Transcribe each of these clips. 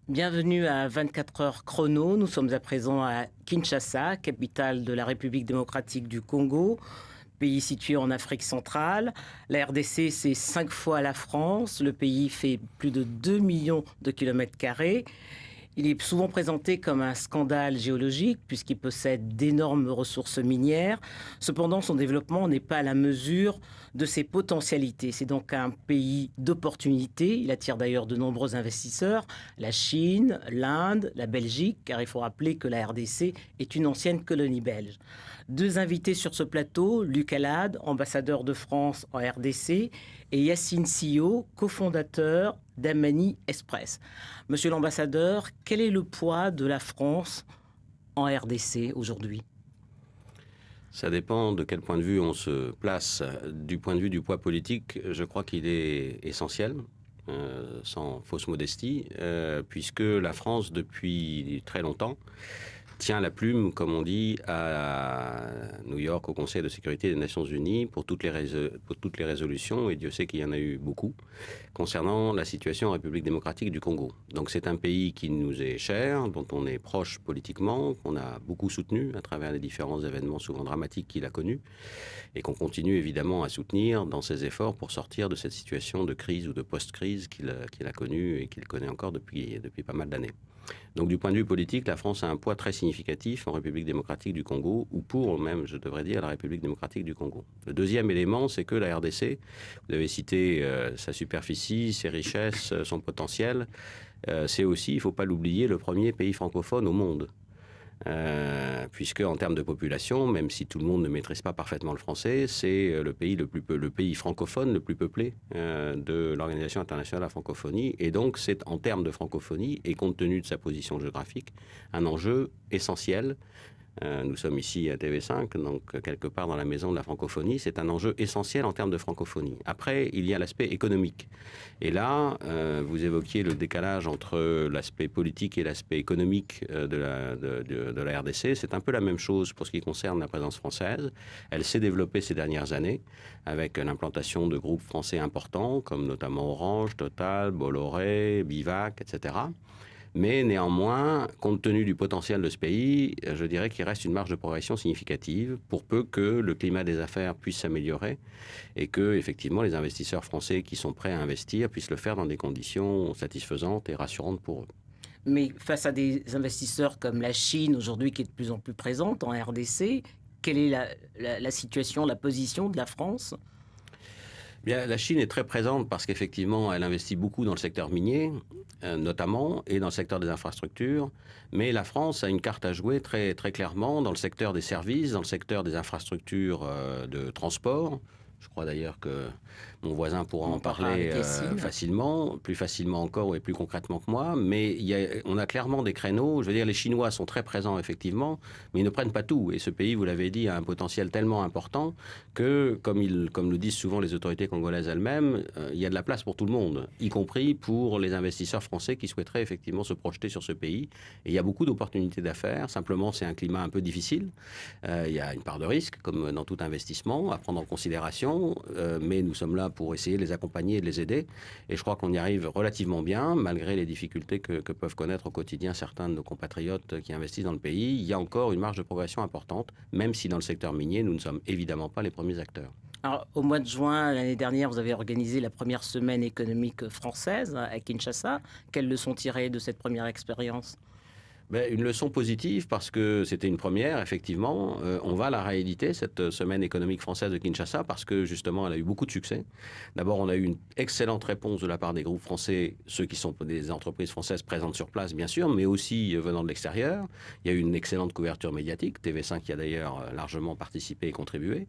Bienvenue à 24 heures chrono. Nous sommes à présent à Kinshasa, capitale de la République démocratique du Congo, pays situé en Afrique centrale. La RDC, c'est 5 fois la France. Le pays fait plus de 2 millions de kilomètres carrés. Il est souvent présenté comme un scandale géologique puisqu'il possède d'énormes ressources minières. Cependant, son développement n'est pas à la mesure de ses potentialités. C'est donc un pays d'opportunités. Il attire d'ailleurs de nombreux investisseurs, la Chine, l'Inde, la Belgique, car il faut rappeler que la RDC est une ancienne colonie belge. Deux invités sur ce plateau, Luc Alade, ambassadeur de France en RDC, et Yacine Sio, cofondateur d'Amani Express. Monsieur l'ambassadeur, quel est le poids de la France en RDC aujourd'hui? Ça dépend de quel point de vue on se place. Du point de vue du poids politique, je crois qu'il est essentiel, sans fausse modestie, puisque la France, depuis très longtemps, tient la plume, comme on dit, à New York, au Conseil de sécurité des Nations Unies, pour toutes les résolutions, et Dieu sait qu'il y en a eu beaucoup, concernant la situation en République démocratique du Congo. Donc c'est un pays qui nous est cher, dont on est proche politiquement, qu'on a beaucoup soutenu à travers les différents événements souvent dramatiques qu'il a connus, et qu'on continue évidemment à soutenir dans ses efforts pour sortir de cette situation de crise ou de post-crise qu'il a connue et qu'il connaît encore depuis pas mal d'années. Donc du point de vue politique, la France a un poids très significatif en République démocratique du Congo, ou pour même, je devrais dire, la République démocratique du Congo. Le deuxième élément, c'est que la RDC, vous avez cité sa superficie, ses richesses, son potentiel, c'est aussi, il ne faut pas l'oublier, le premier pays francophone au monde. Puisque en termes de population, même si tout le monde ne maîtrise pas parfaitement le français, c'est le pays francophone le plus peuplé de l'Organisation internationale de la francophonie. Et donc, c'est en termes de francophonie, et compte tenu de sa position géographique, un enjeu essentiel. Nous sommes ici à TV5, donc quelque part dans la maison de la francophonie. C'est un enjeu essentiel en termes de francophonie. Après, il y a l'aspect économique. Et là, vous évoquiez le décalage entre l'aspect politique et l'aspect économique de la RDC. C'est un peu la même chose pour ce qui concerne la présence française. Elle s'est développée ces dernières années avec l'implantation de groupes français importants, comme notamment Orange, Total, Bolloré, Bivac, etc. Mais néanmoins, compte tenu du potentiel de ce pays, je dirais qu'il reste une marge de progression significative pour peu que le climat des affaires puisse s'améliorer et que, effectivement, les investisseurs français qui sont prêts à investir puissent le faire dans des conditions satisfaisantes et rassurantes pour eux. Mais face à des investisseurs comme la Chine aujourd'hui qui est de plus en plus présente en RDC, quelle est la situation, la position de la France? Bien, la Chine est très présente parce qu'effectivement, elle investit beaucoup dans le secteur minier, notamment, et dans le secteur des infrastructures. Mais la France a une carte à jouer très, très clairement dans le secteur des services, dans le secteur des infrastructures de transport. Je crois d'ailleurs que mon voisin pourra en parler facilement, plus facilement encore et plus concrètement que moi. Mais on a clairement des créneaux. Je veux dire, les Chinois sont très présents, effectivement, mais ils ne prennent pas tout. Et ce pays, vous l'avez dit, a un potentiel tellement important que, comme le disent souvent les autorités congolaises elles-mêmes, il y a de la place pour tout le monde, y compris pour les investisseurs français qui souhaiteraient effectivement se projeter sur ce pays. Et il y a beaucoup d'opportunités d'affaires. Simplement, c'est un climat un peu difficile. Il y a une part de risque, comme dans tout investissement, à prendre en considération. Mais nous sommes là pour essayer de les accompagner et de les aider. Et je crois qu'on y arrive relativement bien, malgré les difficultés que peuvent connaître au quotidien certains de nos compatriotes qui investissent dans le pays. Il y a encore une marge de progression importante, même si dans le secteur minier, nous ne sommes évidemment pas les premiers acteurs. Alors, au mois de juin l'année dernière, vous avez organisé la première semaine économique française à Kinshasa. Quelles leçons tirées de cette première expérience? Une leçon positive parce que c'était une première, effectivement. On va la rééditer, cette semaine économique française de Kinshasa, parce que justement, elle a eu beaucoup de succès. D'abord, on a eu une excellente réponse de la part des groupes français, ceux qui sont des entreprises françaises présentes sur place, bien sûr, mais aussi venant de l'extérieur. Il y a eu une excellente couverture médiatique, TV5 qui a d'ailleurs largement participé et contribué.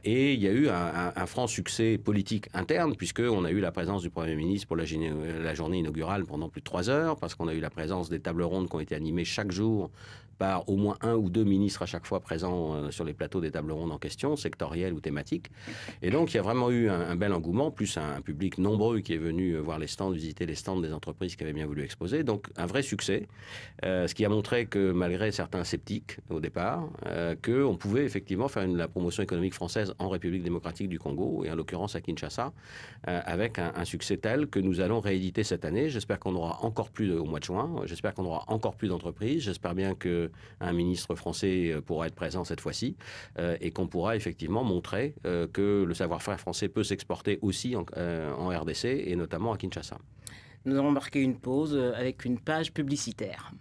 Et il y a eu un franc succès politique interne, puisqu'on a eu la présence du Premier ministre pour la journée inaugurale pendant plus de 3 heures, parce qu'on a eu la présence des tables rondes qui ont été animées chaque jour par au moins un ou deux ministres à chaque fois présents sur les plateaux des tables rondes en question, sectorielles ou thématiques. Et donc, il y a vraiment eu un bel engouement, plus un public nombreux qui est venu voir les stands, visiter les stands des entreprises qui avaient bien voulu exposer. Donc, un vrai succès, ce qui a montré que malgré certains sceptiques au départ, qu'on pouvait effectivement faire la promotion économique économique française en République démocratique du Congo, et en l'occurrence à Kinshasa, avec un succès tel que nous allons rééditer cette année. J'espère qu'on aura encore plus au mois de juin, j'espère qu'on aura encore plus d'entreprises, j'espère bien qu'un ministre français pourra être présent cette fois-ci, et qu'on pourra effectivement montrer que le savoir-faire français peut s'exporter aussi en RDC, et notamment à Kinshasa. Nous allons marquer une pause avec une page publicitaire.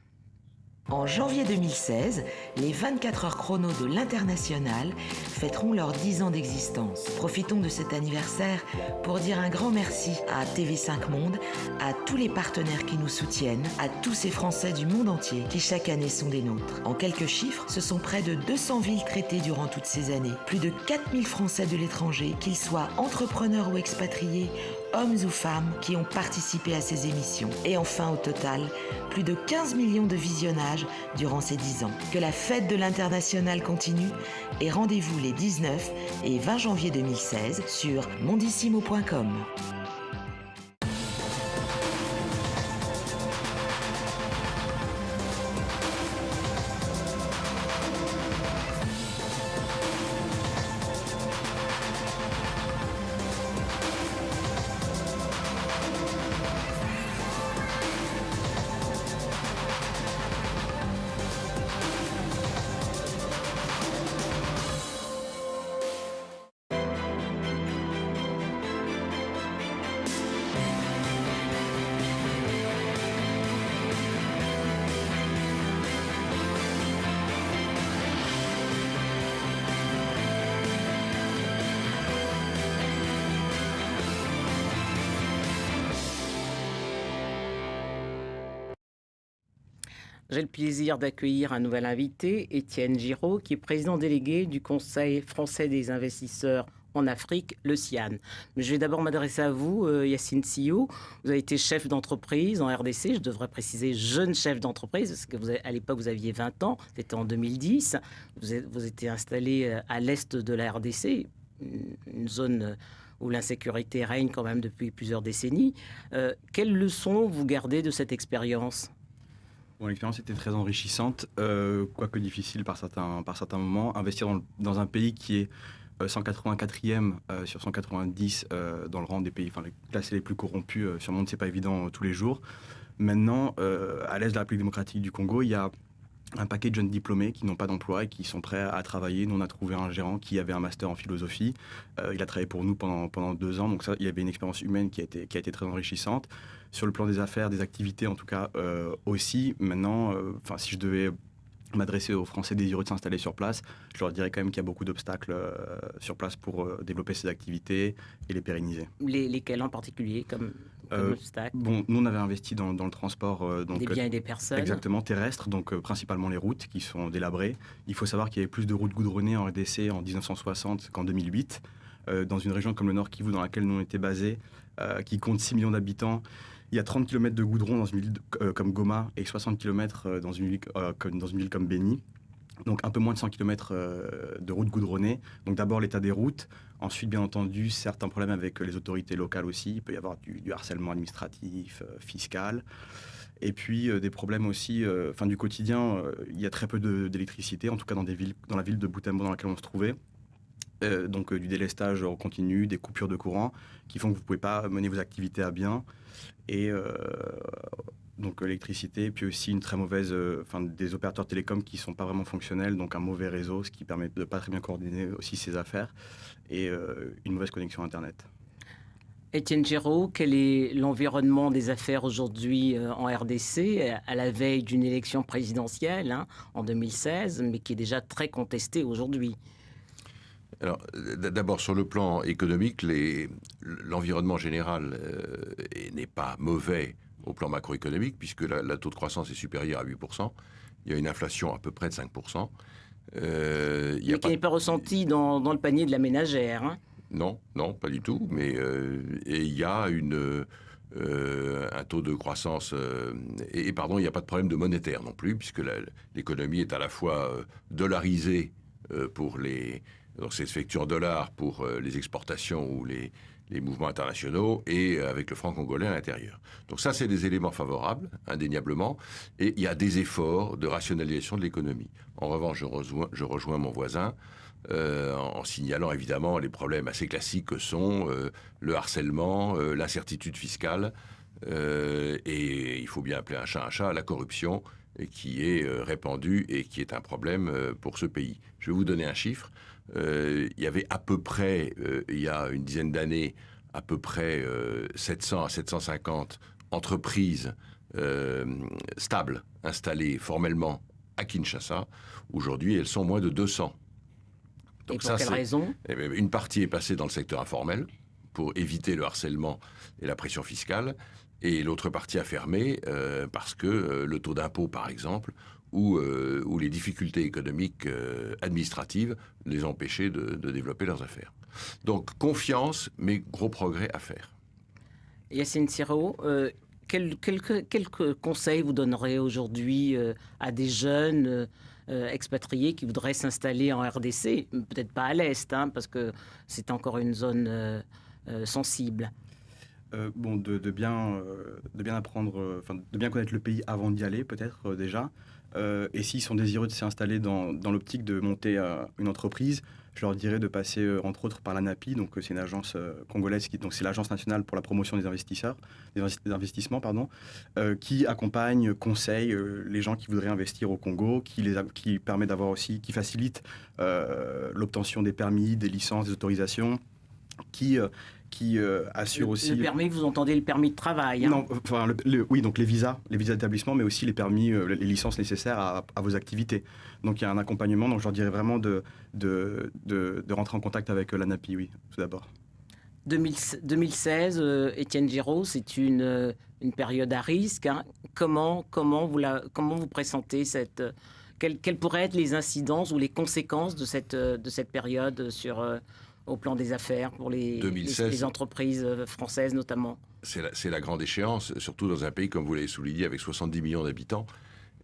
En janvier 2016, les 24 heures chrono de l'International fêteront leurs 10 ans d'existence. Profitons de cet anniversaire pour dire un grand merci à TV5 Monde, à tous les partenaires qui nous soutiennent, à tous ces Français du monde entier qui chaque année sont des nôtres. En quelques chiffres, ce sont près de 200 villes traitées durant toutes ces années. Plus de 4000 Français de l'étranger, qu'ils soient entrepreneurs ou expatriés, hommes ou femmes qui ont participé à ces émissions. Et enfin, au total, plus de 15 millions de visionnages durant ces 10 ans. Que la fête de l'International continue et rendez-vous les 19 et 20 janvier 2016 sur mondissimo.com. J'ai le plaisir d'accueillir un nouvel invité, Étienne Giraud, qui est président délégué du Conseil français des investisseurs en Afrique, le CIAN. Mais je vais d'abord m'adresser à vous, Yacine Sio. Vous avez été chef d'entreprise en RDC, je devrais préciser jeune chef d'entreprise, parce que à l'époque vous aviez 20 ans, c'était en 2010. Vous étiez installé à l'est de la RDC, une zone où l'insécurité règne quand même depuis plusieurs décennies. Quelles leçons vous gardez de cette expérience ? Bon, l'expérience était très enrichissante, quoique difficile par certains moments. Investir dans un pays qui est 184e sur 190 dans le rang des pays classés les plus corrompus sur le monde, c'est pas évident tous les jours. Maintenant, à l'est de la République démocratique du Congo, il y a un paquet de jeunes diplômés qui n'ont pas d'emploi et qui sont prêts à travailler. Nous, on a trouvé un gérant qui avait un master en philosophie. Il a travaillé pour nous pendant 2 ans. Donc ça, il y avait une expérience humaine qui a été très enrichissante. Sur le plan des affaires, des activités en tout cas aussi. Maintenant, si je devais m'adresser aux Français désireux de s'installer sur place, je leur dirais quand même qu'il y a beaucoup d'obstacles sur place pour développer ces activités et les pérenniser. Lesquels en particulier comme obstacles? Bon, nous on avait investi dans le transport des biens et des personnes. Exactement, terrestres, donc principalement les routes qui sont délabrées. Il faut savoir qu'il y avait plus de routes goudronnées en RDC en 1960 qu'en 2008. Dans une région comme le Nord Kivu dans laquelle nous on était basés, qui compte 6 millions d'habitants, il y a 30 km de goudron dans une ville comme Goma et 60 km dans une ville comme Beni. Donc un peu moins de 100 km de routes goudronnées. Donc d'abord l'état des routes. Ensuite, bien entendu, certains problèmes avec les autorités locales aussi. Il peut y avoir du harcèlement administratif, fiscal. Et puis des problèmes aussi du quotidien. Il y a très peu d'électricité, en tout cas dans la ville de Butembo dans laquelle on se trouvait. Donc du délestage en continu, des coupures de courant qui font que vous ne pouvez pas mener vos activités à bien. Et donc l'électricité, puis aussi une très mauvaise, des opérateurs télécoms qui ne sont pas vraiment fonctionnels, donc un mauvais réseau, ce qui permet de ne pas très bien coordonner aussi ses affaires, et une mauvaise connexion Internet. Étienne Giraud, quel est l'environnement des affaires aujourd'hui en RDC, à la veille d'une élection présidentielle en 2016, mais qui est déjà très contestée aujourd'hui? Alors, d'abord, sur le plan économique, l'environnement général n'est pas mauvais au plan macroéconomique, puisque la taux de croissance est supérieur à 8%. Il y a une inflation à peu près de 5%. Mais qui n'est pas ressenti dans le panier de la ménagère. Non, pas du tout. Mais et il y a un taux de croissance... il n'y a pas de problème de monétaire non plus, puisque l'économie est à la fois dollarisée donc c'est effectué en dollars pour les exportations ou les mouvements internationaux et avec le franc congolais à l'intérieur. Donc ça, c'est des éléments favorables, indéniablement, et il y a des efforts de rationalisation de l'économie. En revanche, je rejoins mon voisin, en signalant évidemment les problèmes assez classiques que sont le harcèlement, l'incertitude fiscale, et il faut bien appeler un chat, la corruption, qui est répandue et qui est un problème pour ce pays. Je vais vous donner un chiffre. Il y avait à peu près, il y a une dizaine d'années, à peu près 700 à 750 entreprises stables, installées formellement à Kinshasa. Aujourd'hui, elles sont moins de 200. Donc et pour quelle raison ? Une partie est passée dans le secteur informel pour éviter le harcèlement et la pression fiscale, et l'autre partie a fermé parce que le taux d'impôt, par exemple, ou les difficultés économiques administratives les empêchaient de développer leurs affaires. Donc confiance, mais gros progrès à faire. Yacine Siro, quelques conseils vous donnerez aujourd'hui à des jeunes expatriés qui voudraient s'installer en RDC, peut-être pas à l'Est, hein, parce que c'est encore une zone sensible. De bien apprendre, de bien connaître le pays avant d'y aller, peut-être déjà. Et s'ils sont désireux de s'installer dans l'optique de monter une entreprise, je leur dirais de passer entre autres par l'ANAPI, donc c'est une agence congolaise, donc c'est l'Agence nationale pour la promotion des investissements, qui accompagne, conseille les gens qui voudraient investir au Congo, qui permet d'avoir aussi, qui facilite l'obtention des permis, des licences, des autorisations, qui assure aussi... Le permis, vous entendez le permis de travail, hein ? Non, enfin, oui, donc les visas d'établissement, mais aussi les permis, les licences nécessaires à vos activités. Donc il y a un accompagnement, donc je leur dirais vraiment de rentrer en contact avec l'ANAPI, oui, tout d'abord. 2016, Étienne Giraud, c'est une période à risque, hein. Comment vous pressentez cette... Quelles pourraient être les incidences ou les conséquences de cette période au plan des affaires pour les entreprises françaises notamment? C'est la grande échéance, surtout dans un pays, comme vous l'avez souligné, avec 70 millions d'habitants,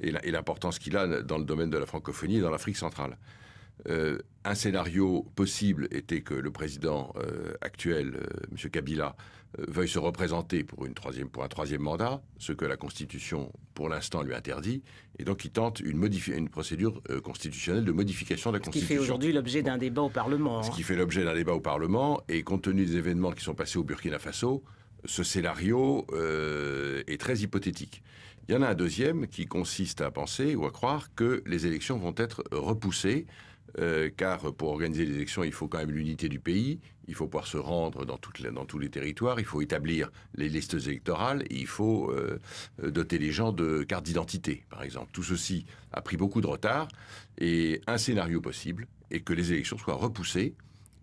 et l'importance qu'il a dans le domaine de la francophonie et dans l'Afrique centrale. Un scénario possible était que le président actuel, M. Kabila, veuille se représenter pour un troisième mandat, ce que la Constitution, pour l'instant, lui interdit, et donc il tente une procédure constitutionnelle de modification de la Constitution. Ce qui fait aujourd'hui l'objet d'un débat au Parlement. Ce qui fait l'objet d'un débat au Parlement, et compte tenu des événements qui sont passés au Burkina Faso, ce scénario est très hypothétique. Il y en a un deuxième qui consiste à penser ou à croire que les élections vont être repoussées, car pour organiser les élections, il faut quand même l'unité du pays, il faut pouvoir se rendre dans tous les territoires, il faut établir les listes électorales, et il faut doter les gens de cartes d'identité, par exemple. Tout ceci a pris beaucoup de retard, et un scénario possible est que les élections soient repoussées.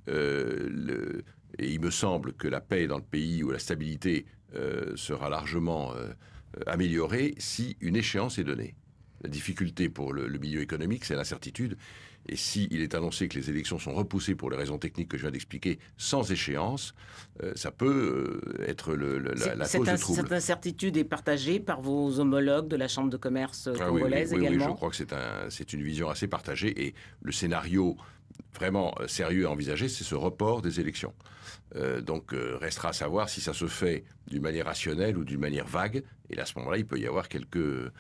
Et il me semble que la paix dans le pays ou la stabilité sera largement améliorée si une échéance est donnée. La difficulté pour le milieu économique, c'est l'incertitude. Et s'il est annoncé que les élections sont repoussées pour les raisons techniques que je viens d'expliquer, sans échéance, ça peut être la cause de trouble. Cette incertitude est partagée par vos homologues de la Chambre de commerce congolaise également ? Oui, je crois que c'est une vision assez partagée. Et le scénario vraiment sérieux à envisager, c'est ce report des élections. Donc, restera à savoir si ça se fait d'une manière rationnelle ou d'une manière vague. Et à ce moment-là, il peut y avoir quelques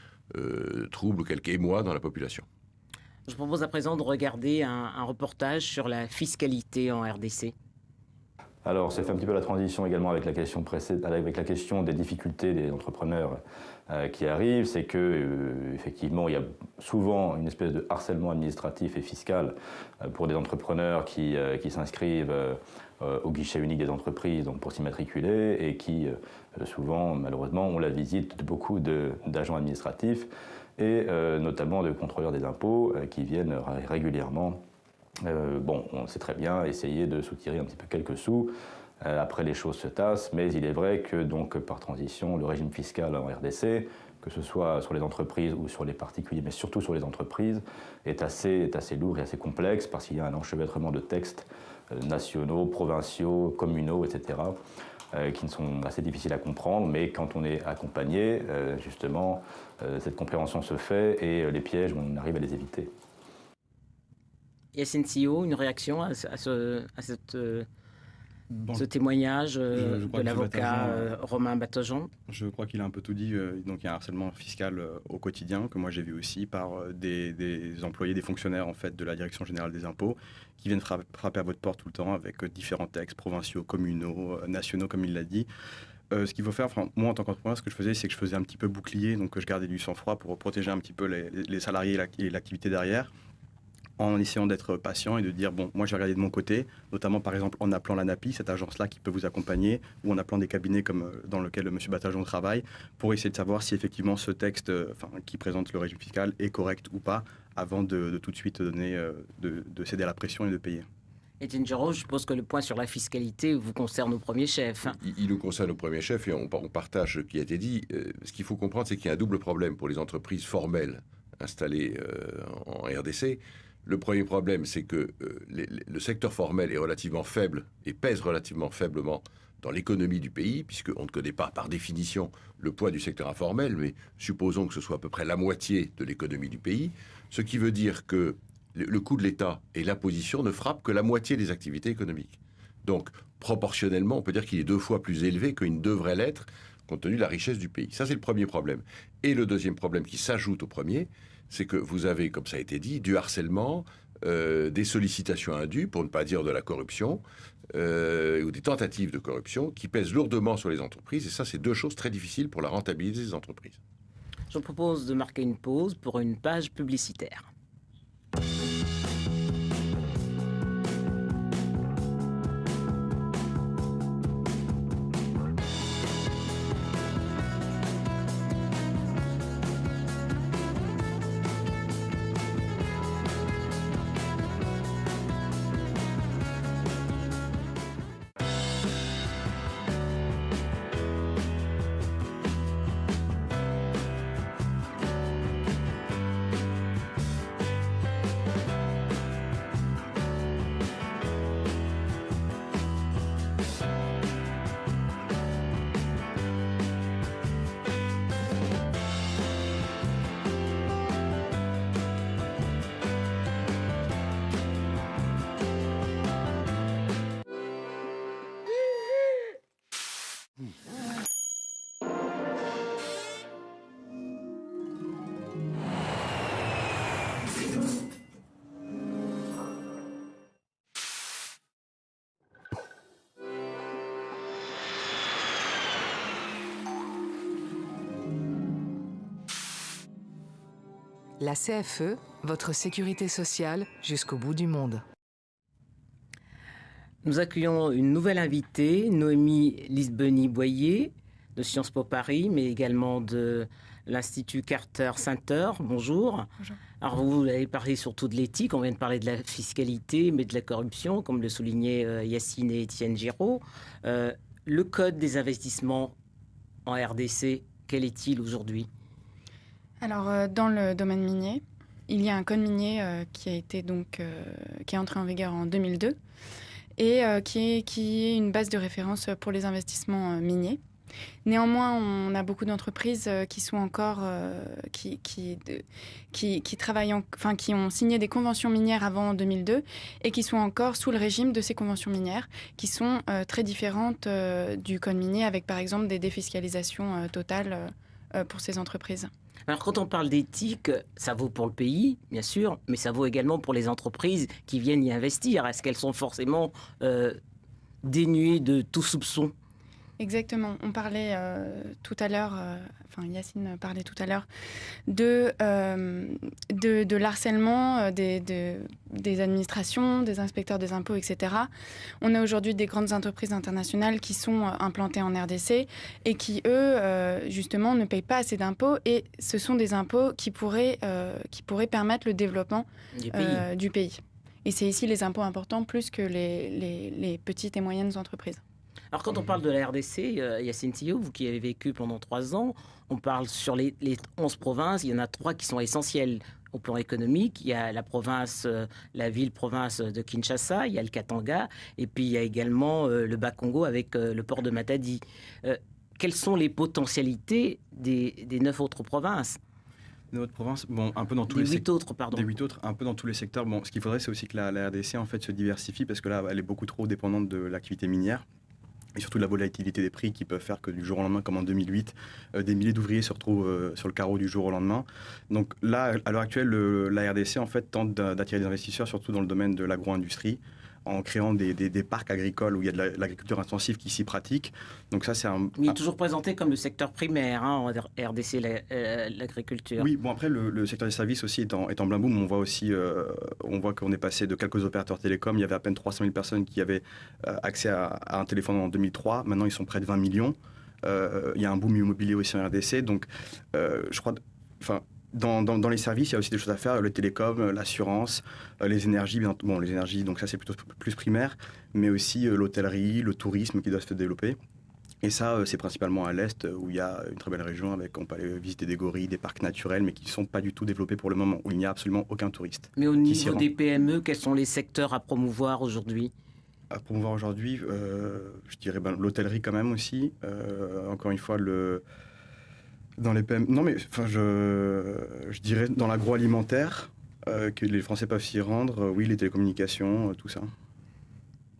troubles, quelques émois dans la population. Je propose à présent de regarder un reportage sur la fiscalité en RDC. Alors, ça fait un petit peu la transition également avec la question des difficultés des entrepreneurs qui arrivent. C'est que effectivement, il y a souvent une espèce de harcèlement administratif et fiscal pour des entrepreneurs qui s'inscrivent au guichet unique des entreprises, donc pour s'immatriculer, et qui souvent, malheureusement, ont la visite de beaucoup d'agents administratifs et notamment de contrôleurs des impôts qui viennent régulièrement. On sait très bien essayer de soutirer un petit peu quelques sous. Après, les choses se tassent, mais il est vrai que, donc, par transition, le régime fiscal en RDC, que ce soit sur les entreprises ou sur les particuliers, mais surtout sur les entreprises, est assez lourd et assez complexe parce qu'il y a un enchevêtrement de textes nationaux, provinciaux, communaux, etc., qui sont assez difficiles à comprendre, mais quand on est accompagné, justement, cette compréhension se fait et les pièges, on arrive à les éviter. Yacine Sio, une réaction à cette ce témoignage je crois de que M. l'avocat Battageon, Romain Battageon? Je crois qu'il a un peu tout dit. Donc il y a un harcèlement fiscal au quotidien que moi j'ai vu aussi par des employés, des fonctionnaires en fait de la Direction générale des impôts qui viennent frapper à votre porte tout le temps avec différents textes provinciaux, communaux, nationaux comme il l'a dit. Ce qu'il faut faire, moi en tant qu'entrepreneur, ce que je faisais, c'est que je faisais un petit peu bouclier, donc je gardais du sang-froid pour protéger un petit peu les salariés et l'activité derrière, en essayant d'être patient et de dire, bon, moi je vais regarder de mon côté, notamment par exemple en appelant l'ANAPI, cette agence-là qui peut vous accompagner, ou en appelant des cabinets comme dans lequel M. Battageon travaille, pour essayer de savoir si effectivement ce texte qui présente le régime fiscal est correct ou pas, avant de tout de suite donner, de céder à la pression et de payer. Étienne Giraud, je suppose que le point sur la fiscalité vous concerne au premier chef. Il nous concerne au premier chef et on partage ce qui a été dit. Ce qu'il faut comprendre, c'est qu'il y a un double problème pour les entreprises formelles installées en RDC. Le premier problème, c'est que le secteur formel est relativement faible et pèse relativement faiblement dans l'économie du pays, puisqu'on ne connaît pas par définition le poids du secteur informel, mais supposons que ce soit à peu près la moitié de l'économie du pays, ce qui veut dire que le coût de l'État et l'imposition ne frappent que la moitié des activités économiques. Donc, proportionnellement, on peut dire qu'il est 2 fois plus élevé qu'il ne devrait l'être, compte tenu de la richesse du pays. Ça, c'est le premier problème. Et le deuxième problème qui s'ajoute au premier, c'est que vous avez, comme ça a été dit, du harcèlement, des sollicitations indues, pour ne pas dire de la corruption, ou des tentatives de corruption qui pèsent lourdement sur les entreprises. Et ça, c'est 2 choses très difficiles pour la rentabilité des entreprises. Je vous propose de marquer une pause pour une page publicitaire. La CFE, votre sécurité sociale jusqu'au bout du monde. Nous accueillons une nouvelle invitée, Noémie Lisbeny-Boyer, de Sciences Po Paris, mais également de l'Institut Carter Center. Bonjour. Bonjour. Alors vous avez parlé surtout de l'éthique, on vient de parler de la fiscalité, mais de la corruption, comme le soulignaient Yacine et Étienne Giraud. Le code des investissements en RDC, quel est-il aujourd'hui ? Alors, dans le domaine minier, il y a un code minier qui est entré en vigueur en 2002 et qui est une base de référence pour les investissements miniers. Néanmoins, on a beaucoup d'entreprises qui sont encore qui travaillent, qui ont signé des conventions minières avant 2002 et qui sont encore sous le régime de ces conventions minières, qui sont très différentes du code minier, avec par exemple des défiscalisations totales pour ces entreprises. Alors quand on parle d'éthique, ça vaut pour le pays, bien sûr, mais ça vaut également pour les entreprises qui viennent y investir. Est-ce qu'elles sont forcément dénuées de tout soupçon ? Exactement. On parlait tout à l'heure, Yacine parlait tout à l'heure de l'harcèlement des administrations, des inspecteurs des impôts, etc. On a aujourd'hui des grandes entreprises internationales qui sont implantées en RDC et qui, eux, justement, ne payent pas assez d'impôts, et ce sont des impôts qui pourraient permettre le développement du pays. Et c'est ici les impôts importants plus que les petites et moyennes entreprises. Alors quand on parle de la RDC, Yacine Tillot, vous qui avez vécu pendant 3 ans, on parle sur les 11 provinces, il y en a 3 qui sont essentielles au plan économique. Il y a la ville-province de Kinshasa, il y a le Katanga, et puis il y a également le Bas-Congo avec le port de Matadi. Quelles sont les potentialités des 9 autres provinces ? De notre province, bon, un peu dans tous Des les 8 autres, pardon. Des 8 autres, un peu dans tous les secteurs. Bon, ce qu'il faudrait, c'est aussi que la RDC en fait se diversifie parce que là, elle est beaucoup trop dépendante de l'activité minière. Et surtout de la volatilité des prix qui peuvent faire que du jour au lendemain, comme en 2008, des milliers d'ouvriers se retrouvent sur le carreau du jour au lendemain. Donc là, à l'heure actuelle, la RDC en fait tente d'attirer des investisseurs, surtout dans le domaine de l'agro-industrie, en créant des parcs agricoles où il y a de l'agriculture intensive qui s'y pratique. Donc ça, c'est Il est toujours présenté comme le secteur primaire en RDC, l'agriculture. Oui, bon après, le secteur des services aussi est en plein boom. On voit qu'on est passé de quelques opérateurs télécoms. Il y avait à peine 300 000 personnes qui avaient accès à un téléphone en 2003. Maintenant, ils sont près de 20 millions. Il y a un boom immobilier aussi en RDC. Donc, je crois... Dans les services, il y a aussi des choses à faire, le télécom, l'assurance, les énergies, bon, les énergies, donc ça c'est plutôt plus primaire, mais aussi l'hôtellerie, le tourisme qui doit se développer. Et ça, c'est principalement à l'Est, où il y a une très belle région, on peut aller visiter des gorilles, des parcs naturels, mais qui ne sont pas du tout développés pour le moment, où il n'y a absolument aucun touriste. Mais au niveau des PME, quels sont les secteurs à promouvoir aujourd'hui ? À promouvoir aujourd'hui, je dirais l'hôtellerie quand même aussi. Encore une fois, dans les PM... Non, mais je dirais dans l'agroalimentaire, que les Français peuvent s'y rendre. Oui, les télécommunications, tout ça.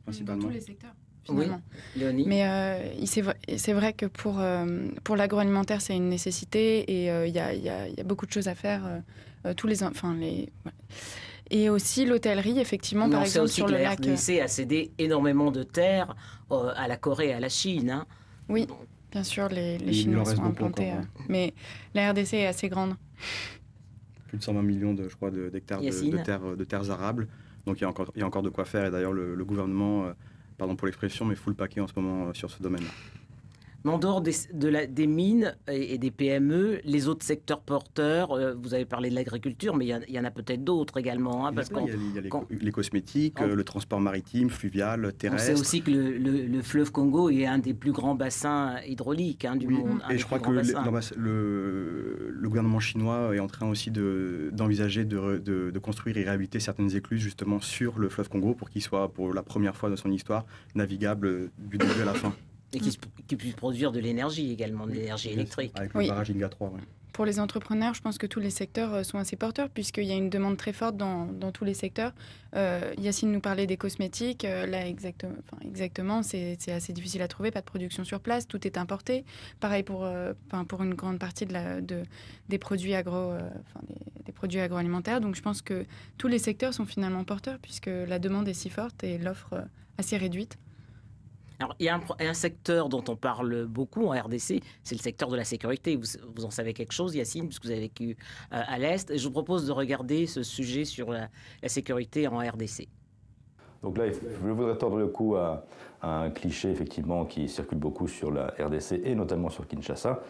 Principalement. Dans tous les secteurs, finalement. Oui, Léonie. Mais c'est vrai que pour l'agroalimentaire, c'est une nécessité et il y a beaucoup de choses à faire. Et aussi l'hôtellerie, effectivement, par exemple, sur le lac. La RDC a cédé énormément de terres à la Corée et à la Chine. Hein. Oui. Bien sûr, les Chinois sont implantés, mais la RDC est assez grande. Plus de 120 millions, d'hectares de terres arables. Donc il y a encore de quoi faire. Et d'ailleurs, le gouvernement, pardon pour l'expression, mais fout le paquet en ce moment sur ce domaine-là. Mais en dehors des mines et des PME, les autres secteurs porteurs, vous avez parlé de l'agriculture, mais il y en a peut-être d'autres également. Hein, il y a les cosmétiques, le transport maritime, fluvial, terrestre. On sait aussi que le fleuve Congo est un des plus grands bassins hydrauliques du monde. Et je crois que le gouvernement chinois est en train aussi d'envisager de construire et réhabiliter certaines écluses justement sur le fleuve Congo pour qu'il soit, pour la première fois de son histoire, navigable du début à la fin. Et qui puisse produire de l'énergie également, de l'énergie électrique. Avec le barrage Inga 3, oui. Pour les entrepreneurs, je pense que tous les secteurs sont assez porteurs puisqu'il y a une demande très forte dans tous les secteurs. Yacine nous parlait des cosmétiques. Là, exactement, c'est assez difficile à trouver, pas de production sur place, tout est importé. Pareil pour une grande partie des produits des produits agroalimentaires. Donc je pense que tous les secteurs sont finalement porteurs puisque la demande est si forte et l'offre assez réduite. Alors, il y a un secteur dont on parle beaucoup en RDC, c'est le secteur de la sécurité. Vous en savez quelque chose, Yacine, puisque vous avez vécu à l'Est. Et je vous propose de regarder ce sujet sur la sécurité en RDC. Donc là, je voudrais tordre le cou à un cliché, effectivement, qui circule beaucoup sur la RDC et notamment sur Kinshasa.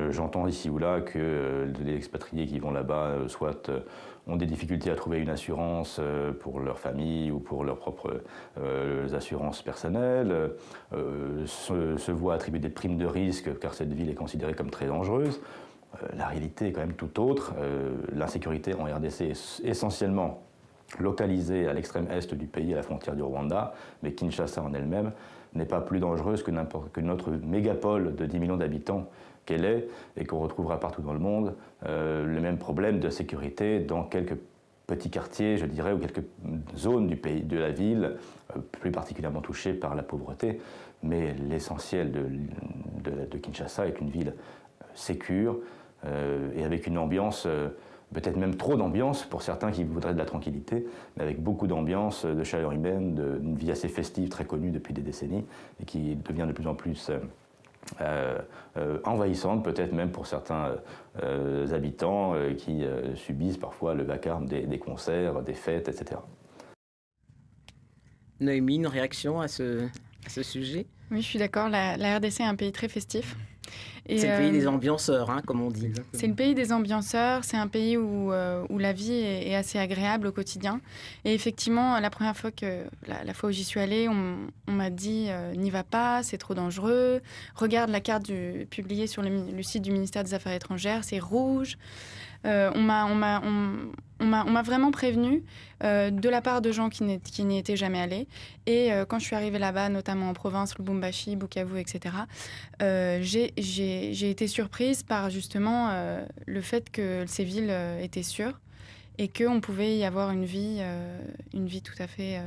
J'entends ici ou là que les expatriés qui vont là-bas ont des difficultés à trouver une assurance pour leur famille ou pour leurs propres assurances personnelles, se voient attribuer des primes de risque car cette ville est considérée comme très dangereuse. La réalité est quand même tout autre. L'insécurité en RDC est essentiellement localisée à l'extrême est du pays, à la frontière du Rwanda, mais Kinshasa en elle-même n'est pas plus dangereuse que notre mégapole de 10 millions d'habitants qu'elle est et qu'on retrouvera partout dans le monde, le même problème de sécurité dans quelques petits quartiers, je dirais, ou quelques zones du pays, de la ville, plus particulièrement touchées par la pauvreté. Mais l'essentiel de Kinshasa est une ville sécure et avec une ambiance, peut-être même trop d'ambiance pour certains qui voudraient de la tranquillité, mais avec beaucoup d'ambiance, de chaleur humaine, d'une vie assez festive, très connue depuis des décennies et qui devient de plus en plus envahissante, peut-être même pour certains habitants qui subissent parfois le vacarme des concerts, des fêtes, etc. Noémie, une réaction à ce sujet ? Oui, je suis d'accord. La RDC est un pays très festif. C'est le pays des ambianceurs, comme on dit. Exactement. C'est le pays des ambianceurs, c'est un pays où la vie est assez agréable au quotidien. Et effectivement, la première fois la fois où j'y suis allée, on m'a dit n'y va pas, c'est trop dangereux. Regarde la carte publiée sur le site du ministère des Affaires étrangères, c'est rouge. On on m'a vraiment prévenu de la part de gens qui n'y étaient jamais allés. Et quand je suis arrivée là-bas, notamment en province, Lubumbashi, Bukavu, etc., j'ai été surprise par justement le fait que ces villes étaient sûres et qu'on pouvait y avoir une vie tout à fait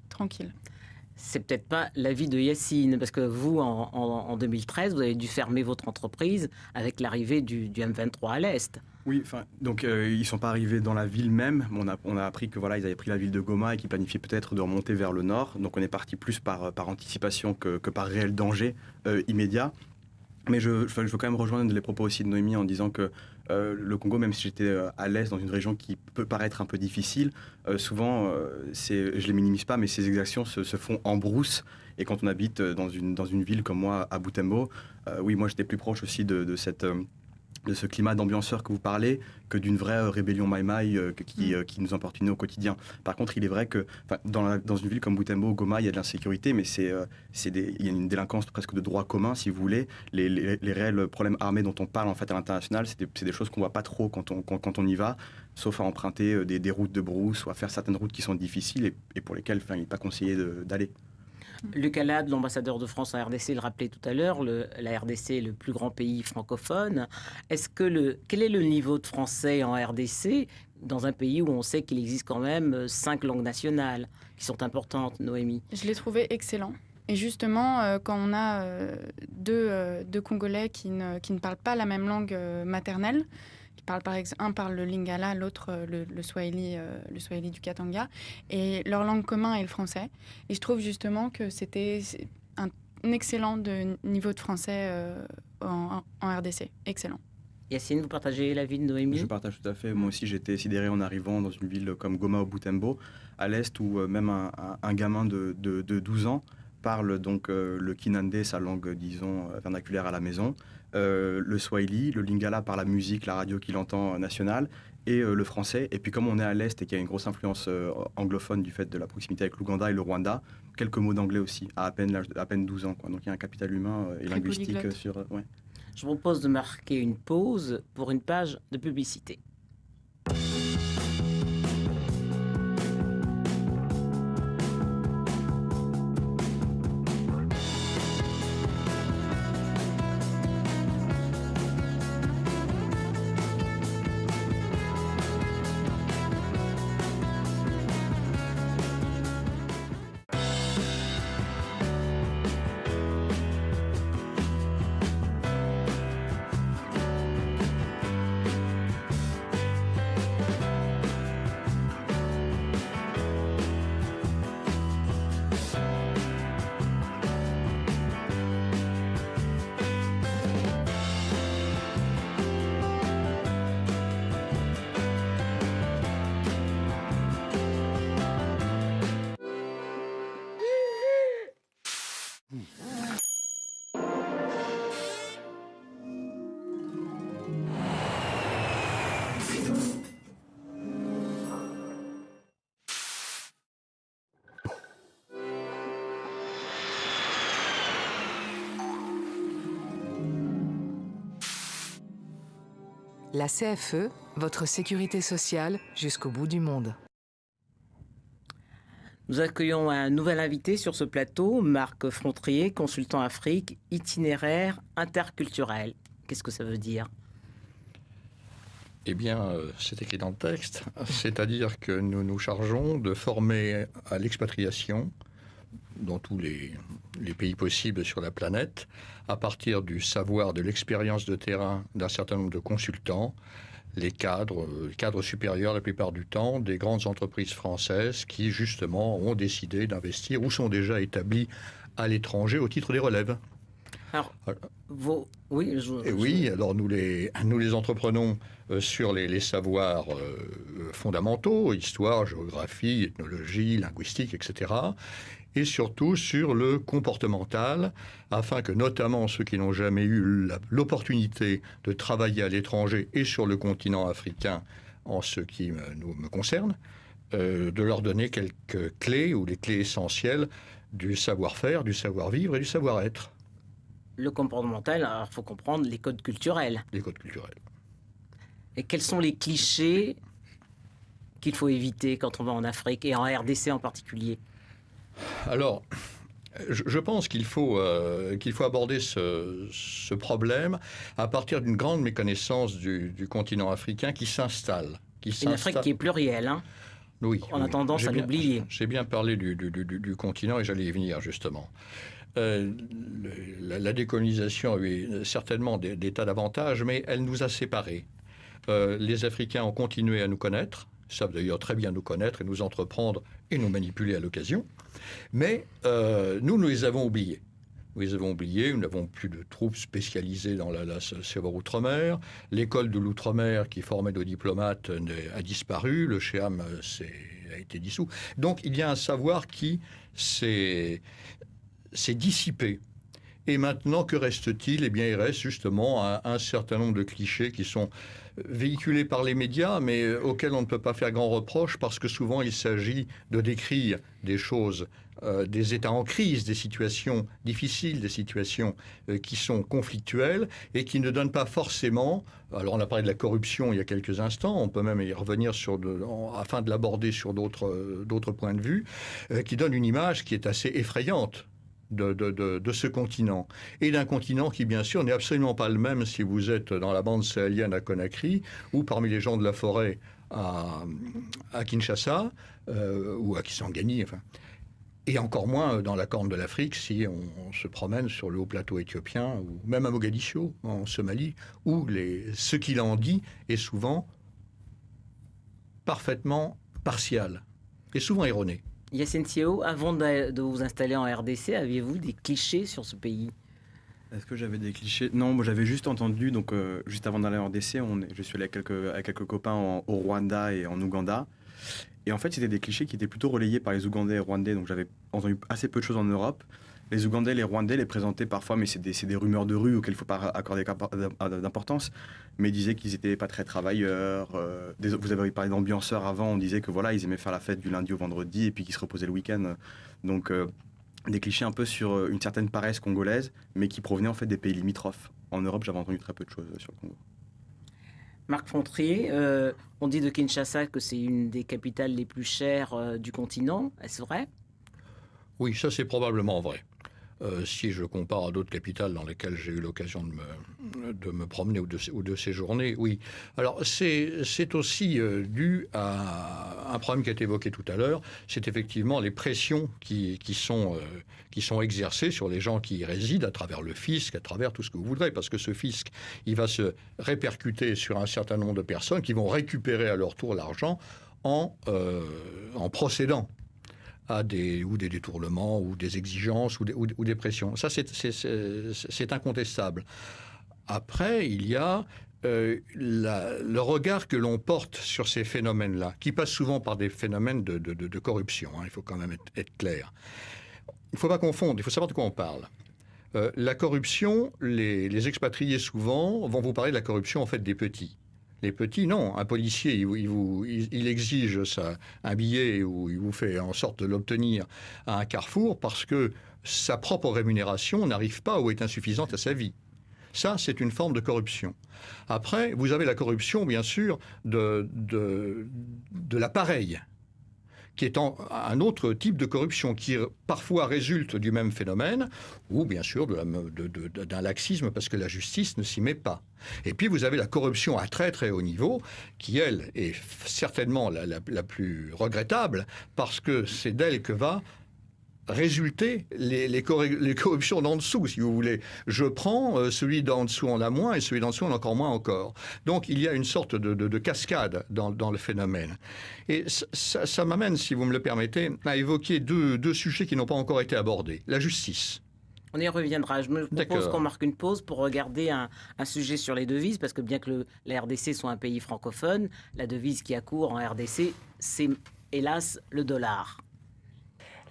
tranquille. C'est peut-être pas l'avis de Yacine, parce que vous, en 2013, vous avez dû fermer votre entreprise avec l'arrivée du M23 à l'Est. Oui, donc ils ne sont pas arrivés dans la ville même. On a appris que voilà, ils avaient pris la ville de Goma et qu'ils planifiaient peut-être de remonter vers le nord. Donc on est parti plus par anticipation que par réel danger immédiat. Mais je veux quand même rejoindre les propos aussi de Noémie en disant que le Congo, même si j'étais à l'est, dans une région qui peut paraître un peu difficile, souvent, je les minimise pas, mais ces exactions se font en brousse. Et quand on habite dans une ville comme moi, à Butembo, oui, moi j'étais plus proche aussi de ce climat d'ambianceur que vous parlez, que d'une vraie rébellion Maï-Maï qui nous importunait au quotidien. Par contre, il est vrai que dans une ville comme Butembo, Goma, il y a de l'insécurité, mais il y a une délinquance presque de droit commun, si vous voulez. Les réels problèmes armés dont on parle en fait à l'international, c'est des choses qu'on voit pas trop quand on y va, sauf à emprunter des routes de brousse ou à faire certaines routes qui sont difficiles et pour lesquelles il n'est pas conseillé d'aller. Luc Alade, l'ambassadeur de France en RDC, le rappelait tout à l'heure, la RDC est le plus grand pays francophone. Quel est le niveau de français en RDC dans un pays où on sait qu'il existe quand même 5 langues nationales qui sont importantes, Noémie? Je l'ai trouvé excellent. Et justement, quand on a deux Congolais qui ne parlent pas la même langue maternelle, un parle le lingala, l'autre le swahili du Katanga, et leur langue commune est le français. Et je trouve justement que c'était un excellent niveau de français en RDC. Excellent. Yacine, vous partagez l'avis de Noémie? Je partage tout à fait. Moi aussi, j'ai été sidéré en arrivant dans une ville comme Goma ou Butembo, à l'est, où même un gamin de 12 ans parle donc le kinandé, sa langue, disons, vernaculaire à la maison, le swahili, le lingala par la musique, la radio qu'il entend nationale, et le français. Et puis comme on est à l'Est et qu'il y a une grosse influence anglophone du fait de la proximité avec l'Ouganda et le Rwanda, quelques mots d'anglais aussi, à peine 12 ans. Donc il y a un capital humain et très linguistique polyglotte. sur... Ouais. Je vous propose de marquer une pause pour une page de publicité. La CFE, votre sécurité sociale jusqu'au bout du monde. Nous accueillons un nouvel invité sur ce plateau, Marc Frontrier, consultant Afrique, itinéraire interculturel. Qu'est-ce que ça veut dire? Eh bien, c'est écrit dans le texte, c'est-à-dire que nous nous chargeons de former à l'expatriation dans tous les pays possibles sur la planète, à partir du savoir, de l'expérience de terrain d'un certain nombre de consultants, les cadres supérieurs la plupart du temps, des grandes entreprises françaises qui justement ont décidé d'investir ou sont déjà établis à l'étranger au titre des relèves. Alors, alors nous les entreprenons sur les savoirs fondamentaux, histoire, géographie, ethnologie, linguistique, etc., et surtout sur le comportemental, afin que notamment ceux qui n'ont jamais eu l'opportunité de travailler à l'étranger et sur le continent africain, en ce qui me concerne, de leur donner quelques clés ou les clés essentielles du savoir-faire, du savoir-vivre et du savoir-être. Le comportemental, alors il faut comprendre les codes culturels. Les codes culturels. Et quels sont les clichés qu'il faut éviter quand on va en Afrique et en RDC en particulier? Alors, je pense qu'il faut aborder ce problème à partir d'une grande méconnaissance du continent africain qui s'installe. Une Afrique qui est plurielle, hein? Oui. On a tendance à l'oublier. J'ai bien parlé du continent et j'allais y venir justement. La décolonisation a eu certainement des tas d'avantages, mais elle nous a séparés. Les Africains ont continué à nous connaître, savent d'ailleurs très bien nous connaître et nous entreprendre et nous manipuler à l'occasion. Mais nous les avons oubliés. Nous les avons oubliés, nous n'avons plus de troupes spécialisées dans la savoir outre-mer. L'école de l'outre-mer qui formait nos diplomates a disparu, le SHEAM a été dissous. Donc il y a un savoir qui s'est dissipé. Et maintenant, que reste-t-il? Eh bien, il reste justement un certain nombre de clichés qui sont véhiculés par les médias, mais auxquels on ne peut pas faire grand reproche, parce que souvent, il s'agit de décrire des choses, des États en crise, des situations difficiles, des situations qui sont conflictuelles et qui ne donnent pas forcément... Alors, on a parlé de la corruption il y a quelques instants, on peut même y revenir afin de l'aborder sur d'autres points de vue, qui donnent une image qui est assez effrayante de ce continent. Et d'un continent qui, bien sûr, n'est absolument pas le même si vous êtes dans la bande sahélienne à Conakry ou parmi les gens de la forêt à Kinshasa ou à Kisangani, enfin. Et encore moins dans la Corne de l'Afrique si on se promène sur le haut plateau éthiopien ou même à Mogadiscio, en Somalie, où ce qu'il en dit est souvent parfaitement partial et souvent erroné. Yassine Sio, avant de vous installer en RDC, aviez-vous des clichés sur ce pays? Est-ce que j'avais des clichés? Non, moi j'avais juste entendu, donc juste avant d'aller en RDC, je suis allé avec quelques copains au Rwanda et en Ouganda. Et en fait, c'était des clichés qui étaient plutôt relayés par les Ougandais et Rwandais, donc j'avais entendu assez peu de choses en Europe. Les Ougandais et les Rwandais les présentaient parfois, mais c'est des rumeurs de rue auxquelles il ne faut pas accorder d'importance, mais ils disaient qu'ils n'étaient pas très travailleurs. Vous avez parlé d'ambianceurs avant, on disait que voilà, ils aimaient faire la fête du lundi au vendredi et puis qu'ils se reposaient le week-end. Donc des clichés un peu sur une certaine paresse congolaise, mais qui provenaient en fait des pays limitrophes. En Europe, j'avais entendu très peu de choses sur le Congo. Marc Fontrier, on dit de Kinshasa que c'est une des capitales les plus chères du continent. Est-ce vrai? Oui, ça c'est probablement vrai. Si je compare à d'autres capitales dans lesquelles j'ai eu l'occasion de me promener ou de séjourner, oui. Alors c'est aussi dû à un problème qui a été évoqué tout à l'heure, c'est effectivement les pressions qui sont exercées sur les gens qui y résident à travers le fisc, à travers tout ce que vous voudrez, parce que ce fisc, il va se répercuter sur un certain nombre de personnes qui vont récupérer à leur tour l'argent en procédant à des détournements ou des exigences ou des pressions. Ça, c'est incontestable. Après, il y a le regard que l'on porte sur ces phénomènes-là, qui passent souvent par des phénomènes de corruption. Hein, il faut quand même être clair. Il ne faut pas confondre, il faut savoir de quoi on parle. La corruption, les expatriés souvent vont vous parler de la corruption en fait des petits. Les petits, non. Un policier, il exige un billet ou il vous fait en sorte de l'obtenir à un carrefour parce que sa propre rémunération n'arrive pas ou est insuffisante à sa vie. Ça, c'est une forme de corruption. Après, vous avez la corruption, bien sûr, de l'appareil, qui est un autre type de corruption, qui parfois résulte du même phénomène, ou bien sûr d'un laxisme, parce que la justice ne s'y met pas. Et puis vous avez la corruption à très très haut niveau, qui elle est certainement la plus regrettable, parce que c'est d'elle que va résulter les corruptions d'en dessous, si vous voulez. Je prends, celui d'en dessous en a moins, et celui d'en dessous en a encore moins encore. Donc il y a une sorte de cascade dans le phénomène. Et ça m'amène, si vous me le permettez, à évoquer deux sujets qui n'ont pas encore été abordés. La justice. On y reviendra. Je me propose qu'on marque une pause pour regarder un sujet sur les devises, parce que bien que la RDC soit un pays francophone, la devise qui accourt en RDC, c'est hélas le dollar.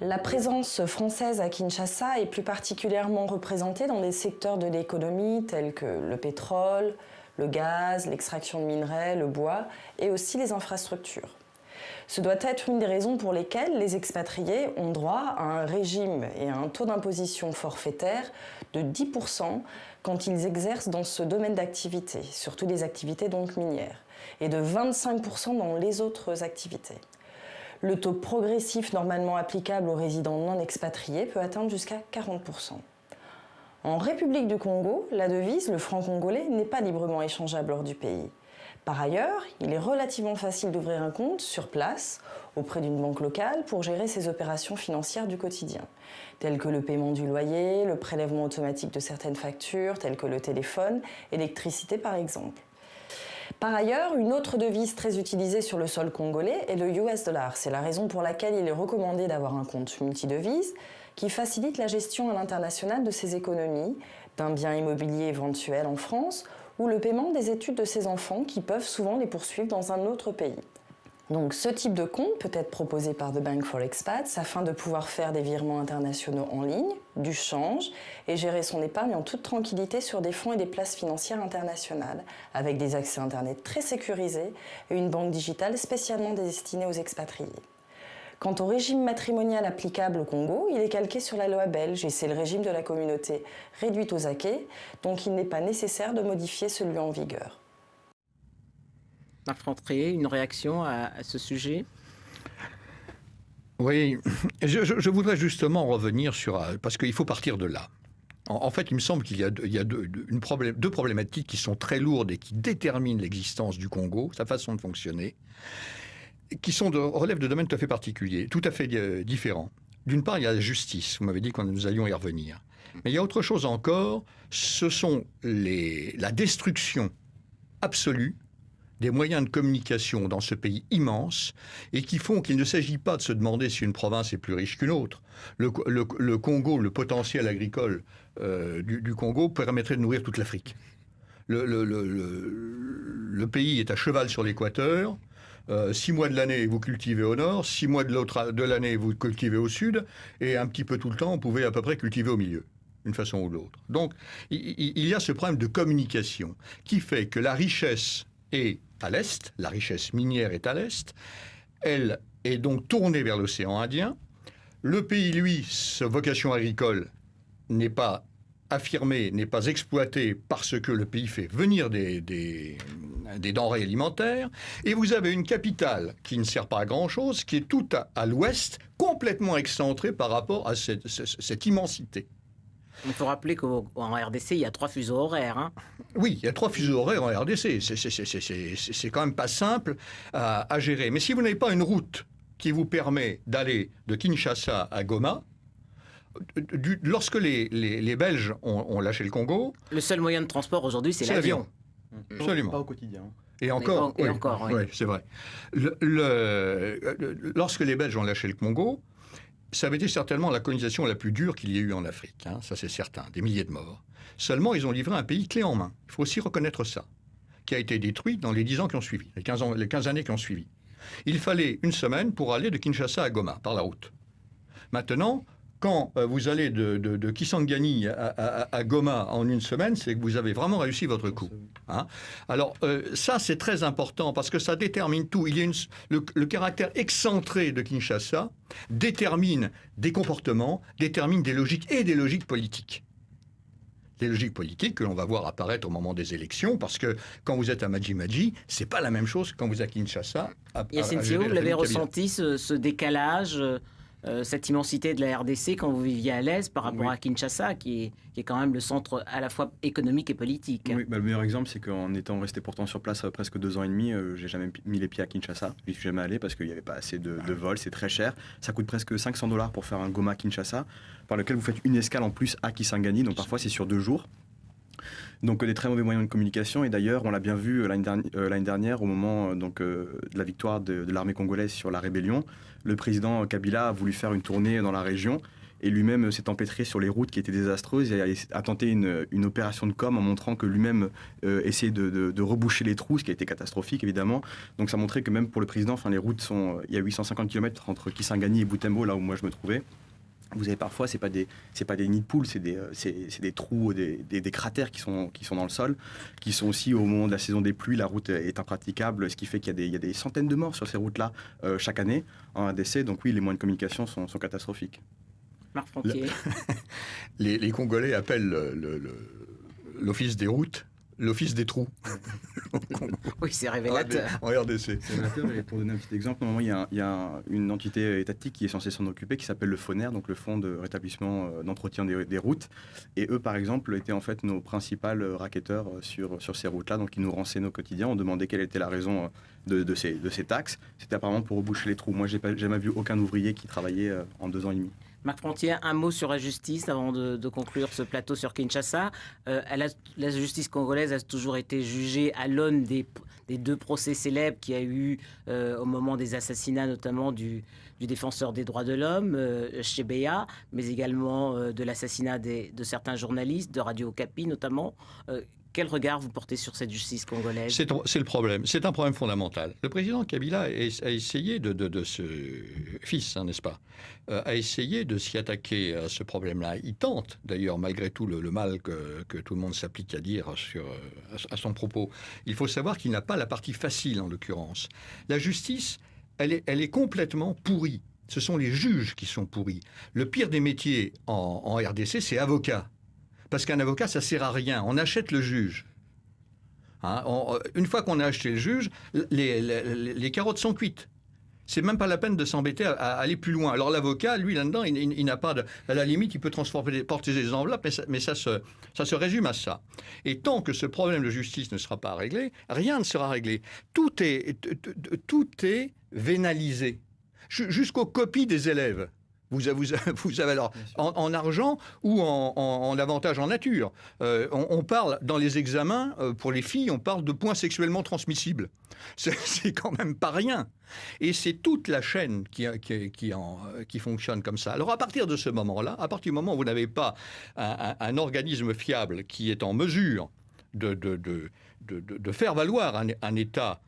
La présence française à Kinshasa est plus particulièrement représentée dans des secteurs de l'économie tels que le pétrole, le gaz, l'extraction de minerais, le bois et aussi les infrastructures. Ce doit être une des raisons pour lesquelles les expatriés ont droit à un régime et à un taux d'imposition forfaitaire de 10% quand ils exercent dans ce domaine d'activité, surtout des activités donc minières. et de 25% dans les autres activités. Le taux progressif normalement applicable aux résidents non expatriés peut atteindre jusqu'à 40%. En République du Congo, la devise, le franc congolais, n'est pas librement échangeable hors du pays. Par ailleurs, il est relativement facile d'ouvrir un compte sur place auprès d'une banque locale pour gérer ses opérations financières du quotidien, telles que le paiement du loyer, le prélèvement automatique de certaines factures, telles que le téléphone, l'électricité par exemple. Par ailleurs, une autre devise très utilisée sur le sol congolais est le US dollar. C'est la raison pour laquelle il est recommandé d'avoir un compte multidevises qui facilite la gestion à l'international de ses économies, d'un bien immobilier éventuel en France ou le paiement des études de ses enfants qui peuvent souvent les poursuivre dans un autre pays. Donc ce type de compte peut être proposé par The Bank for Expats afin de pouvoir faire des virements internationaux en ligne, du change et gérer son épargne en toute tranquillité sur des fonds et des places financières internationales avec des accès Internet très sécurisés et une banque digitale spécialement destinée aux expatriés. Quant au régime matrimonial applicable au Congo, il est calqué sur la loi belge et c'est le régime de la communauté réduite aux acquis, donc il n'est pas nécessaire de modifier celui en vigueur. Marc Frantrier, une réaction à ce sujet? Oui, je voudrais justement revenir sur... Parce qu'il faut partir de là. En fait, il me semble qu'il y a deux problématiques qui sont très lourdes et qui déterminent l'existence du Congo, sa façon de fonctionner, qui relèvent de domaines tout à fait particuliers, tout à fait différents. D'une part, il y a la justice. Vous m'avez dit que nous allions y revenir. Mais il y a autre chose encore, ce sont la destruction absolue des moyens de communication dans ce pays immense et qui font qu'il ne s'agit pas de se demander si une province est plus riche qu'une autre. Le Congo, le potentiel agricole du Congo permettrait de nourrir toute l'Afrique. Le pays est à cheval sur l'équateur. 6 mois de l'année, vous cultivez au nord, 6 mois de l'année, vous cultivez au sud, et un petit peu tout le temps, vous pouvez à peu près cultiver au milieu, d'une façon ou de l'autre. Donc, il y a ce problème de communication qui fait que la richesse est à l'est, la richesse minière est à l'est, elle est donc tournée vers l'océan Indien. Le pays, lui, sa vocation agricole n'est pas affirmée, n'est pas exploitée parce que le pays fait venir des denrées alimentaires, et vous avez une capitale qui ne sert pas à grand-chose, qui est tout à l'ouest, complètement excentrée par rapport à cette immensité. Il faut rappeler qu'en RDC, il y a 3 fuseaux horaires. Hein. Oui, il y a 3 fuseaux horaires en RDC. C'est quand même pas simple à gérer. Mais si vous n'avez pas une route qui vous permet d'aller de Kinshasa à Goma, lorsque les Belges ont lâché le Congo... Le seul moyen de transport aujourd'hui, c'est l'avion. Absolument. Pas au quotidien. Et encore, oui, oui, c'est vrai. Lorsque les Belges ont lâché le Congo, ça avait été certainement la colonisation la plus dure qu'il y ait eu en Afrique, hein, ça c'est certain, des milliers de morts. Seulement, ils ont livré un pays clé en main, il faut aussi reconnaître ça, qui a été détruit dans les 10 ans qui ont suivi, les 15 années qui ont suivi. Il fallait une semaine pour aller de Kinshasa à Goma, par la route. Maintenant, quand vous allez de Kisangani à Goma en une semaine, c'est que vous avez vraiment réussi votre coup. Hein. Alors, ça, c'est très important parce que ça détermine tout. Le caractère excentré de Kinshasa détermine des comportements, détermine des logiques et des logiques politiques. Des logiques politiques que l'on va voir apparaître au moment des élections, parce que quand vous êtes à Maji-Maji, c'est pas la même chose que quand vous êtes à Kinshasa. Yacine Sio, vous l'avez ressenti, ce décalage cette immensité de la RDC quand vous viviez à l'Est par rapport à Kinshasa, qui est quand même le centre à la fois économique et politique. Oui, le meilleur exemple, c'est qu'en étant resté pourtant sur place presque 2 ans et demi, j'ai jamais mis les pieds à Kinshasa. Je n'y suis jamais allé parce qu'il n'y avait pas assez de vols, c'est très cher. Ça coûte presque $500 pour faire un Goma-Kinshasa, par lequel vous faites une escale en plus à Kisangani, donc parfois c'est sur 2 jours. Donc des très mauvais moyens de communication, et d'ailleurs on l'a bien vu l'année dernière au moment de la victoire de l'armée congolaise sur la rébellion. Le président Kabila a voulu faire une tournée dans la région et lui-même s'est empêtré sur les routes qui étaient désastreuses et a tenté une opération de com en montrant que lui-même essayait de reboucher les trous, ce qui a été catastrophique évidemment. Donc ça montrait que même pour le président, les routes il y a 850 km entre Kisangani et Butembo, là où moi je me trouvais. Vous avez parfois, c'est pas des nids de poules, c'est des trous, des cratères qui sont dans le sol, qui sont aussi au moment de la saison des pluies, la route est impraticable, ce qui fait qu'il y a des centaines de morts sur ces routes-là chaque année en RDC. Donc oui, les moyens de communication sont catastrophiques. Marc Franquier. Les Congolais appellent l'office des routes l'office des trous. Congo. Oui, c'est révélateur. En RDC. C'est révélateur, et pour donner un petit exemple, normalement, il y a une entité étatique qui est censée s'en occuper, qui s'appelle le FONER, donc le Fonds de rétablissement d'entretien des routes. Et eux, par exemple, étaient en fait nos principaux raquetteurs sur ces routes-là, donc ils nous renseignaient au quotidien. On demandait quelle était la raison de ces taxes. C'était apparemment pour reboucher les trous. Moi, j'ai jamais vu aucun ouvrier qui travaillait en 2 ans et demi. Marc Frontier, un mot sur la justice avant de conclure ce plateau sur Kinshasa. La justice congolaise a toujours été jugée à l'aune des 2 procès célèbres qu'il y a eu au moment des assassinats, notamment du défenseur des droits de l'homme, Chebeya, mais également de l'assassinat de certains journalistes, de Radio Okapi notamment. Quel regard vous portez sur cette justice congolaise ? C'est le problème. C'est un problème fondamental. Le président Kabila a essayé de ce fils, hein, n'est-ce pas, a essayé de s'y attaquer à ce problème-là. Il tente, d'ailleurs, malgré tout le mal que tout le monde s'applique à dire à son propos. Il faut savoir qu'il n'a pas la partie facile, en l'occurrence. La justice, elle est complètement pourrie. Ce sont les juges qui sont pourris. Le pire des métiers en RDC, c'est avocat. Parce qu'un avocat, ça ne sert à rien. On achète le juge. Hein, une fois qu'on a acheté le juge, les carottes sont cuites. C'est même pas la peine de s'embêter à aller plus loin. Alors l'avocat, lui, là-dedans, il n'a pas de... À la limite, il peut porter des enveloppes, mais ça se résume à ça. Et tant que ce problème de justice ne sera pas réglé, rien ne sera réglé. Tout est vénalisé. Jusqu'aux copies des élèves. Vous avez alors en argent ou en avantage en nature. On parle dans les examens, pour les filles, on parle de points sexuellement transmissibles. C'est quand même pas rien. Et c'est toute la chaîne qui fonctionne comme ça. Alors à partir de ce moment-là, à partir du moment où vous n'avez pas un organisme fiable qui est en mesure de faire valoir un État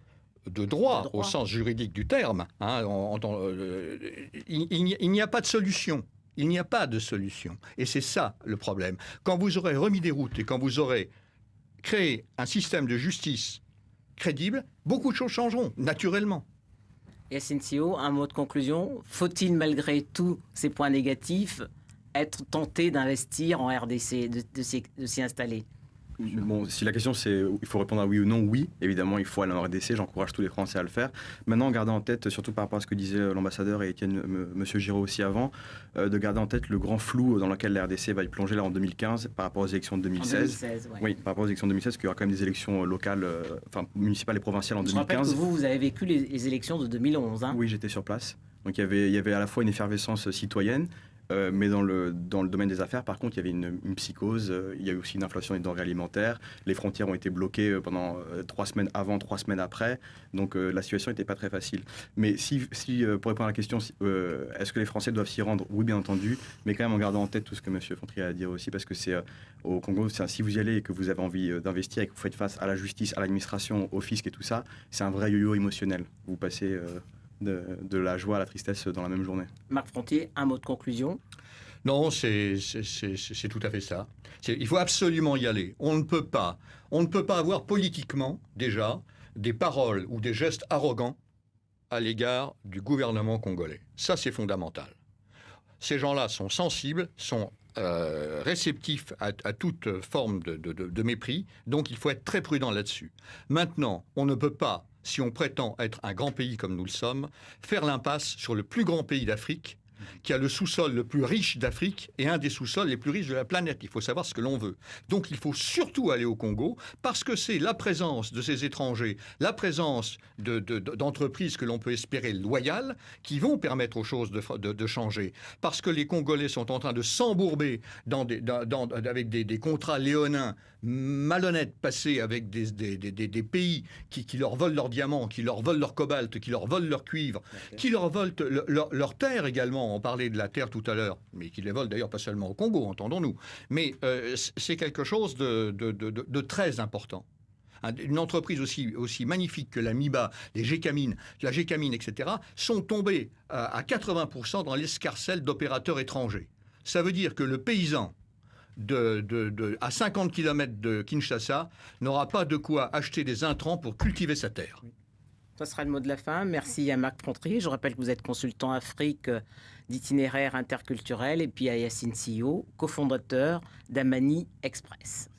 de droit au sens juridique du terme, hein, il n'y a pas de solution. Il n'y a pas de solution. Et c'est ça le problème. Quand vous aurez remis des routes et quand vous aurez créé un système de justice crédible, beaucoup de choses changeront, naturellement. Yacine Sio, un mot de conclusion. Faut-il, malgré tous ces points négatifs, être tenté d'investir en RDC, de s'y installer ? Bon, si la question c'est il faut répondre à oui ou non, oui, évidemment il faut aller en RDC, j'encourage tous les Français à le faire. Maintenant, garder en tête, surtout par rapport à ce que disait l'ambassadeur et Monsieur Giraud aussi avant, de garder en tête le grand flou dans lequel la RDC va y plonger là en 2015 par rapport aux élections de 2016. En 2016, ouais. Oui, par rapport aux élections de 2016, qu'il y aura quand même des élections locales, municipales et provinciales en 2015. Je rappelle que vous avez vécu les élections de 2011. Hein. Oui, j'étais sur place. Donc il y avait à la fois une effervescence citoyenne, mais dans le domaine des affaires, par contre, il y avait une psychose. Il y a eu aussi une inflation des denrées alimentaires. Les frontières ont été bloquées pendant 3 semaines avant, 3 semaines après. Donc la situation n'était pas très facile. Mais pour répondre à la question, est-ce que les Français doivent s'y rendre ? Oui, bien entendu, mais quand même en gardant en tête tout ce que M. Fontrier a à dire aussi, parce que c'est au Congo, si vous y allez et que vous avez envie d'investir et que vous faites face à la justice, à l'administration, au fisc et tout ça, c'est un vrai yo-yo émotionnel. Vous passez... De la joie à la tristesse dans la même journée. Marc Frontier, un mot de conclusion ? Non, c'est tout à fait ça. Il faut absolument y aller. On ne peut pas avoir politiquement, déjà, des paroles ou des gestes arrogants à l'égard du gouvernement congolais. Ça, c'est fondamental. Ces gens-là sont sensibles, sont réceptifs à toute forme de mépris, donc il faut être très prudent là-dessus. Maintenant, on ne peut pas, si on prétend être un grand pays comme nous le sommes, faire l'impasse sur le plus grand pays d'Afrique, qui a le sous-sol le plus riche d'Afrique et un des sous-sols les plus riches de la planète. Il faut savoir ce que l'on veut. Donc il faut surtout aller au Congo parce que c'est la présence de ces étrangers, la présence d'entreprises que l'on peut espérer loyales qui vont permettre aux choses de changer. Parce que les Congolais sont en train de s'embourber avec des contrats léonins malhonnêtes passés avec des pays qui leur volent leurs diamants, qui leur volent leur cobalt, qui leur volent leur cuivre, qui leur volent leur terre également. On parlait de la terre tout à l'heure, mais qui les volent d'ailleurs pas seulement au Congo, entendons-nous. Mais c'est quelque chose de très important. Une entreprise aussi magnifique que la MIBA, la Gécamine, etc., sont tombées à 80% dans l'escarcelle d'opérateurs étrangers. Ça veut dire que le paysan à 50 km de Kinshasa n'aura pas de quoi acheter des intrants pour cultiver sa terre. Ce sera le mot de la fin. Merci à Marc Frontrier. Je rappelle que vous êtes consultant Afrique d'itinéraire interculturel et puis à Yacine Sio, cofondateur d'Amani Express.